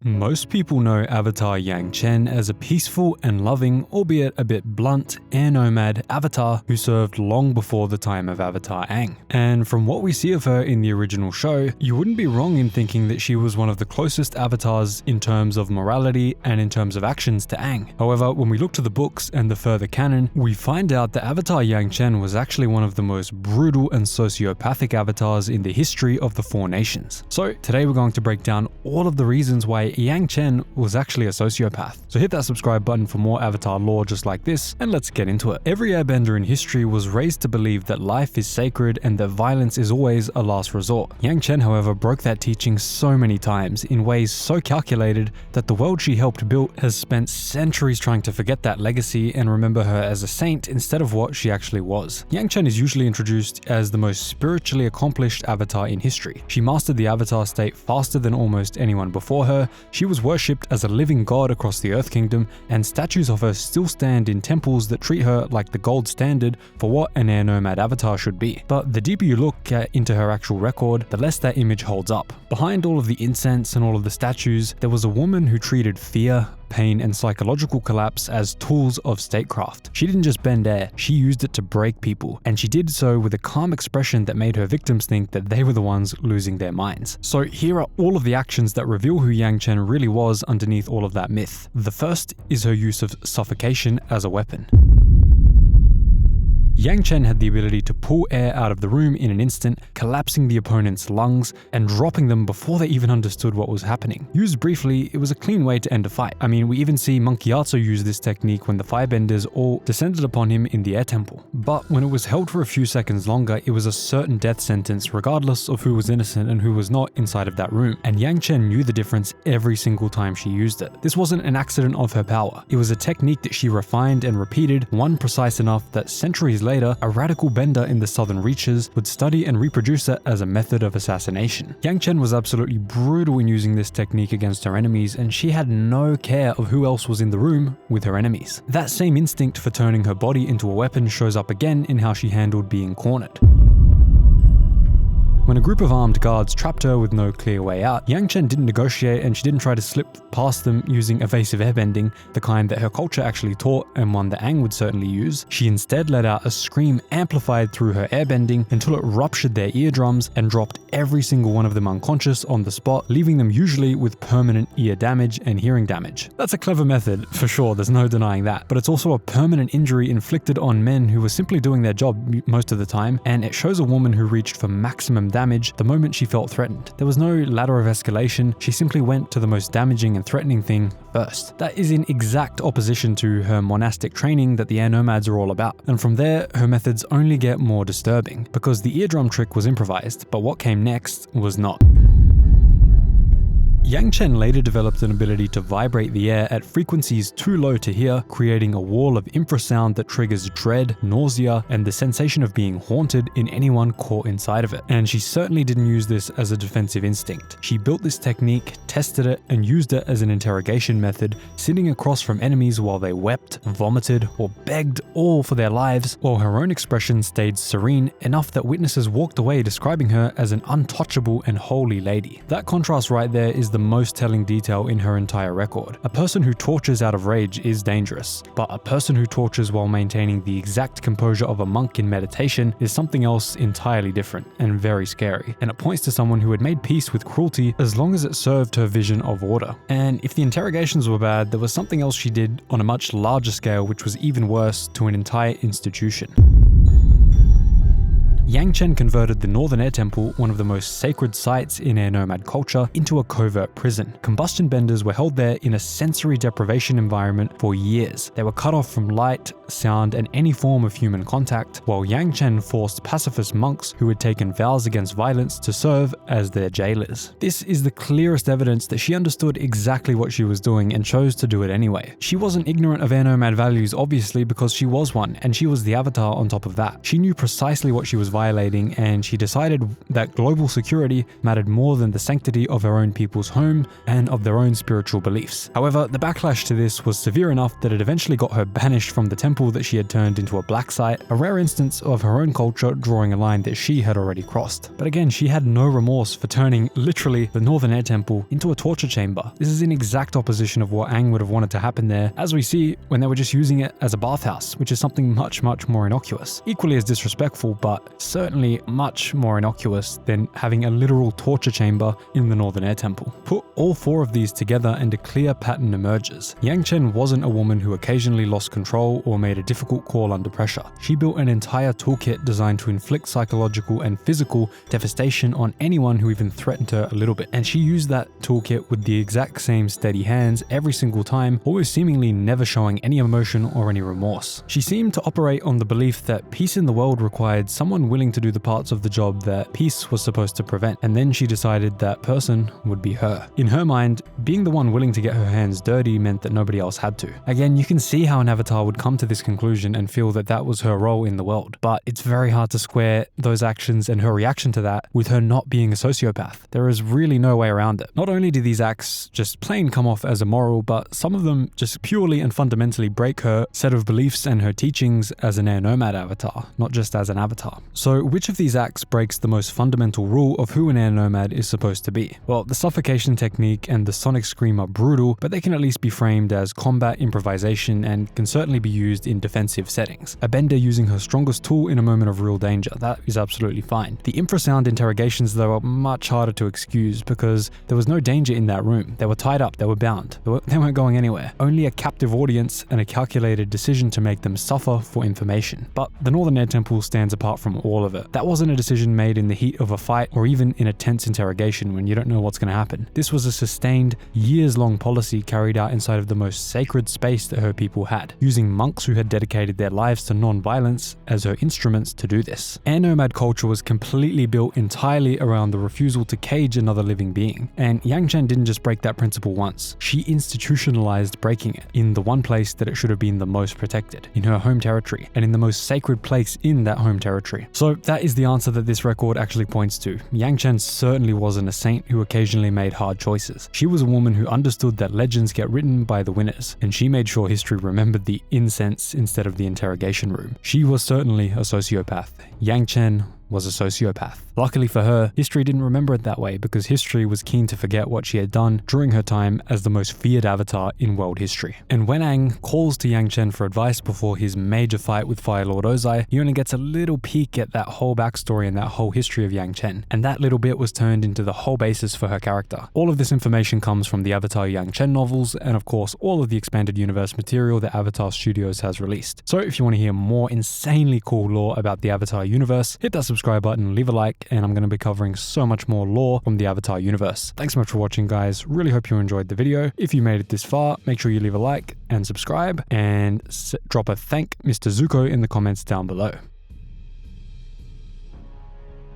Most people know Avatar Yangchen as a peaceful and loving, albeit a bit blunt, air nomad avatar who served long before the time of Avatar Aang. And from what we see of her in the original show, you wouldn't be wrong in thinking that she was one of the closest avatars in terms of morality and in terms of actions to Aang. However, when we look to the books and the further canon, we find out that Avatar Yangchen was actually one of the most brutal and sociopathic avatars in the history of the Four Nations. So today we're going to break down all of the reasons why Yangchen was actually a sociopath. So hit that subscribe button for more Avatar lore just like this, and let's get into it. Every airbender in history was raised to believe that life is sacred and that violence is always a last resort. Yangchen, however, broke that teaching so many times in ways so calculated that the world she helped build has spent centuries trying to forget that legacy and remember her as a saint instead of what she actually was. Yangchen is usually introduced as the most spiritually accomplished avatar in history. She mastered the avatar state faster than almost anyone before her. She was worshipped as a living god across the Earth Kingdom, and statues of her still stand in temples that treat her like the gold standard for what an air nomad avatar should be. But the deeper you look into her actual record, the less that image holds up. Behind all of the incense and all of the statues, there was a woman who treated fear, pain, and psychological collapse as tools of statecraft. She didn't just bend air, she used it to break people, and she did so with a calm expression that made her victims think that they were the ones losing their minds. So here are all of the actions that reveal who Yangchen really was underneath all of that myth. The first is her use of suffocation as a weapon. Yangchen had the ability to pull air out of the room in an instant, collapsing the opponent's lungs and dropping them before they even understood what was happening. Used briefly, it was a clean way to end a fight. I mean, we even see Monk Gyatso use this technique when the firebenders all descended upon him in the air temple. But when it was held for a few seconds longer, it was a certain death sentence regardless of who was innocent and who was not inside of that room. And Yangchen knew the difference every single time she used it. This wasn't an accident of her power. It was a technique that she refined and repeated, one precise enough that centuries later, a radical bender in the southern reaches would study and reproduce it as a method of assassination. Yangchen was absolutely brutal in using this technique against her enemies, and she had no care of who else was in the room with her enemies. That same instinct for turning her body into a weapon shows up again in how she handled being cornered. When a group of armed guards trapped her with no clear way out, Yangchen didn't negotiate and she didn't try to slip past them using evasive airbending, the kind that her culture actually taught and one that Aang would certainly use. She instead let out a scream amplified through her airbending until it ruptured their eardrums and dropped every single one of them unconscious on the spot, leaving them usually with permanent ear damage and hearing damage. That's a clever method, for sure, there's no denying that, but it's also a permanent injury inflicted on men who were simply doing their job most of the time, and it shows a woman who reached for maximum damage the moment she felt threatened. There was no ladder of escalation, she simply went to the most damaging and threatening thing first. That is in exact opposition to her monastic training that the air nomads are all about. And from there, her methods only get more disturbing, because the eardrum trick was improvised, but what came next was not. Yangchen later developed an ability to vibrate the air at frequencies too low to hear, creating a wall of infrasound that triggers dread, nausea, and the sensation of being haunted in anyone caught inside of it. And she certainly didn't use this as a defensive instinct. She built this technique, tested it, and used it as an interrogation method, sitting across from enemies while they wept, vomited, or begged all for their lives, while her own expression stayed serene enough that witnesses walked away describing her as an untouchable and holy lady. That contrast right there is the most telling detail in her entire record. A person who tortures out of rage is dangerous, but a person who tortures while maintaining the exact composure of a monk in meditation is something else entirely different and very scary. And it points to someone who had made peace with cruelty as long as it served her vision of order. And if the interrogations were bad, there was something else she did on a much larger scale which was even worse to an entire institution. Yangchen converted the Northern Air Temple, one of the most sacred sites in air nomad culture, into a covert prison. Combustion benders were held there in a sensory deprivation environment for years. They were cut off from light, sound, and any form of human contact, while Yangchen forced pacifist monks who had taken vows against violence to serve as their jailers. This is the clearest evidence that she understood exactly what she was doing and chose to do it anyway. She wasn't ignorant of air nomad values, obviously, because she was one, and she was the avatar on top of that. She knew precisely what she was violating, and she decided that global security mattered more than the sanctity of her own people's home and of their own spiritual beliefs. However, the backlash to this was severe enough that it eventually got her banished from the temple that she had turned into a black site, a rare instance of her own culture drawing a line that she had already crossed. But again, she had no remorse for turning literally the Northern Air Temple into a torture chamber. This is in exact opposition of what Aang would have wanted to happen there, as we see when they were just using it as a bathhouse, which is something much more innocuous. Equally as disrespectful, but certainly much more innocuous than having a literal torture chamber in the Northern Air Temple. Put all four of these together and a clear pattern emerges. Yangchen wasn't a woman who occasionally lost control or made a difficult call under pressure. She built an entire toolkit designed to inflict psychological and physical devastation on anyone who even threatened her a little bit. And she used that toolkit with the exact same steady hands every single time, always seemingly never showing any emotion or any remorse. She seemed to operate on the belief that peace in the world required someone willing to do the parts of the job that peace was supposed to prevent, and then she decided that person would be her. In her mind, being the one willing to get her hands dirty meant that nobody else had to. Again, you can see how an avatar would come to this conclusion and feel that that was her role in the world, but it's very hard to square those actions and her reaction to that with her not being a sociopath. There is really no way around it. Not only do these acts just plain come off as immoral, but some of them just purely and fundamentally break her set of beliefs and her teachings as an air nomad avatar, not just as an avatar. So which of these acts breaks the most fundamental rule of who an air nomad is supposed to be? Well, the suffocation technique and the sonic scream are brutal, but they can at least be framed as combat improvisation and can certainly be used in defensive settings. A bender using her strongest tool in a moment of real danger, that is absolutely fine. The infrasound interrogations though are much harder to excuse because there was no danger in that room. They were tied up, they were bound, they weren't going anywhere. Only a captive audience and a calculated decision to make them suffer for information. But the Northern Air Temple stands apart from all of it. That wasn't a decision made in the heat of a fight or even in a tense interrogation when you don't know what's going to happen. This was a sustained, years-long policy carried out inside of the most sacred space that her people had, using monks who had dedicated their lives to non-violence as her instruments to do this. Air nomad culture was completely built entirely around the refusal to cage another living being, and Yangchen didn't just break that principle once. She institutionalized breaking it in the one place that it should have been the most protected, in her home territory, and in the most sacred place in that home territory. So that is the answer that this record actually points to. Yangchen certainly wasn't a saint who occasionally made hard choices. She was a woman who understood that legends get written by the winners, and she made sure history remembered the incense instead of the interrogation room. She was certainly a sociopath. Yangchen was a sociopath. Luckily for her, history didn't remember it that way because history was keen to forget what she had done during her time as the most feared avatar in world history. And when Aang calls to Yangchen for advice before his major fight with Fire Lord Ozai, he only gets a little peek at that whole backstory and that whole history of Yangchen, and that little bit was turned into the whole basis for her character. All of this information comes from the Avatar Yangchen novels and of course all of the expanded universe material that Avatar Studios has released. So if you want to hear more insanely cool lore about the Avatar universe, hit that subscribe button, leave a like, and I'm going to be covering so much more lore from the Avatar universe. Thanks so much for watching, guys. Really hope you enjoyed the video. If you made it this far, make sure you leave a like and subscribe, and drop a thank Mr. Zuko in the comments down below.